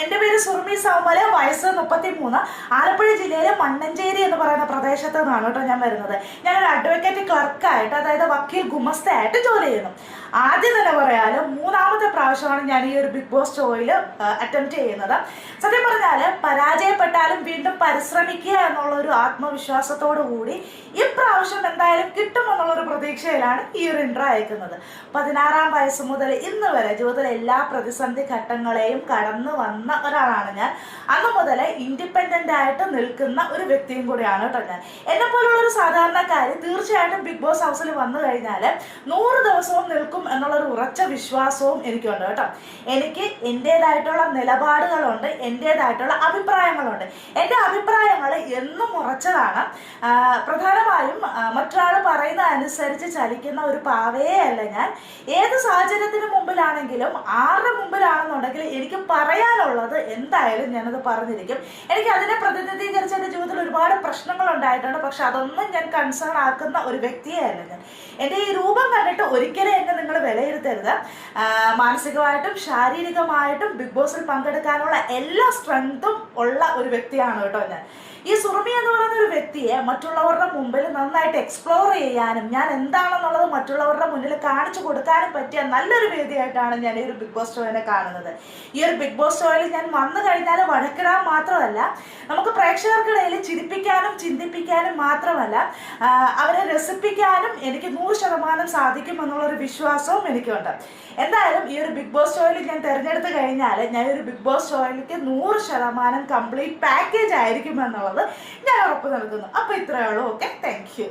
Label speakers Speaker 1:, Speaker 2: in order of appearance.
Speaker 1: എൻ്റെ പേര് സുറുമി സൗമല, വയസ്സ് 33. ആലപ്പുഴ ജില്ലയിലെ മണ്ണഞ്ചേരി എന്ന് പറയുന്ന പ്രദേശത്ത് നിന്നാണ് കേട്ടോ ഞാൻ വരുന്നത്. ഞാനൊരു അഡ്വക്കേറ്റ് ക്ലർക്കായിട്ട്, അതായത് വക്കീൽ ഗുമസ്തയായിട്ട് ജോലി ചെയ്യുന്നു. ആദ്യം തന്നെ പറയാലോ, മൂന്നാമത്തെ പ്രാവശ്യമാണ് ഞാൻ ഈ ഒരു ബിഗ് ബോസ് ഷോയിൽ അറ്റംപ്റ്റ് ചെയ്യുന്നത്. സത്യം പറഞ്ഞാൽ പരാജയപ്പെട്ടാലും വീണ്ടും പരിശ്രമിക്കുക എന്നുള്ള ഒരു ആത്മവിശ്വാസത്തോടു കൂടി ഇപ്രാവശ്യം എന്തായാലും കിട്ടുമെന്നുള്ളൊരു പ്രതീക്ഷയിലാണ് ഈ ഒരു ഇൻട്രോ അയക്കുന്നത്. 16-ാം വയസ്സ് മുതൽ ഇന്ന് വരെ ജീവിതത്തിലെ എല്ലാ പ്രതിസന്ധി ഘട്ടങ്ങളെയും കടന്നു വന്ന ഒരാളാണ് ഞാൻ. അന്ന് മുതൽ ഇൻഡിപെൻഡൻ്റ് ആയിട്ട് നിൽക്കുന്ന ഒരു വ്യക്തിയും കൂടിയാണ് കേട്ടോ ഞാൻ. എന്നെ പോലുള്ള ഒരു സാധാരണക്കാരി തീർച്ചയായിട്ടും ബിഗ് ബോസ് ഹൗസിൽ വന്നു കഴിഞ്ഞാൽ 100 ദിവസവും നിൽക്കും എന്നുള്ളൊരു ഉറച്ച വിശ്വാസവും എനിക്കുണ്ട് കേട്ടോ. എനിക്ക് എൻ്റേതായിട്ടുള്ള നിലപാടുകളുണ്ട്, എൻ്റേതായിട്ടുള്ള അഭിപ്രായങ്ങളുണ്ട്. എൻ്റെ അഭിപ്രായങ്ങൾ എന്നും ഉറച്ചതാണ്. പ്രധാനമായും മറ്റൊരാൾ പറയുന്ന അനുസരിച്ച് ചലിക്കുന്ന ഒരു പാവയേ അല്ല ഞാൻ. ഏത് സാഹചര്യത്തിന് മുമ്പിലാണെങ്കിലും, ആരുടെ മുമ്പിലാണെന്നുണ്ടെങ്കിൽ എനിക്ക് പറയാനുള്ളത് എന്തായാലും ഞാനത് പറഞ്ഞിരിക്കും. എനിക്ക് അതിനെ പ്രതിനിധീകരിച്ച് എൻ്റെ ജീവിതത്തിൽ ഒരുപാട് പ്രശ്നങ്ങൾ ഉണ്ടായിട്ടുണ്ട്. പക്ഷെ അതൊന്നും ഞാൻ കൺസേൺ ആക്കുന്ന ഒരു വ്യക്തിയേ അല്ല ഞാൻ. എൻ്റെ ഈ രൂപം കണ്ടിട്ട് ഒരിക്കലും എന്നെ നിങ്ങൾ വിലയിരുത്തരുത്. മാനസികമായിട്ടും ശാരീരികമായിട്ടും ബിഗ് ബോസിൽ പങ്കെടുക്കാനുള്ള എല്ലാ സ്ട്രെങ്തും ഉള്ള ഒരു വ്യക്തിയാണ് കേട്ടോ ഞാൻ. ഈ സുറുമി എന്ന് പറയുന്ന ഒരു വ്യക്തിയെ മറ്റുള്ളവരുടെ മുമ്പിൽ നന്നായിട്ട് എക്സ്പ്ലോർ ചെയ്യാനും ഞാൻ എന്താണെന്നുള്ളത് മറ്റുള്ളവരുടെ മുന്നിൽ കാണിച്ചു കൊടുക്കാനും പറ്റിയ നല്ലൊരു വേദിയായിട്ടാണ് ഞാൻ ഈ ഒരു ബിഗ് ബോസ് ഷോയിനെ കാണുന്നത്. ഈ ഒരു ബിഗ് ബോസ് ഷോയിൽ ഞാൻ വന്നു കഴിഞ്ഞാൽ വഴക്കിടാൻ മാത്രമല്ല, നമുക്ക് പ്രേക്ഷകർക്കിടയിൽ ചിരിപ്പിക്കാനും ചിന്തിപ്പിക്കാനും മാത്രമല്ല, അവരെ രസിപ്പിക്കാനും എനിക്ക് 100% സാധിക്കും എന്നുള്ളൊരു വിശ്വാസവും എനിക്കുണ്ട്. എന്തായാലും ഈ ഒരു ബിഗ് ബോസ് ഷോയിൽ ഞാൻ തിരഞ്ഞെടുത്ത് കഴിഞ്ഞാൽ ഞാൻ ഒരു ബിഗ് ബോസ് ഷോയിലേക്ക് 100% കംപ്ലീറ്റ് പാക്കേജ് ആയിരിക്കും എന്നുള്ളത് ഞാൻ ഉറപ്പ് നൽകുന്നു. അപ്പോൾ ഇത്രയേ ഉള്ളൂ. Okay, thank you.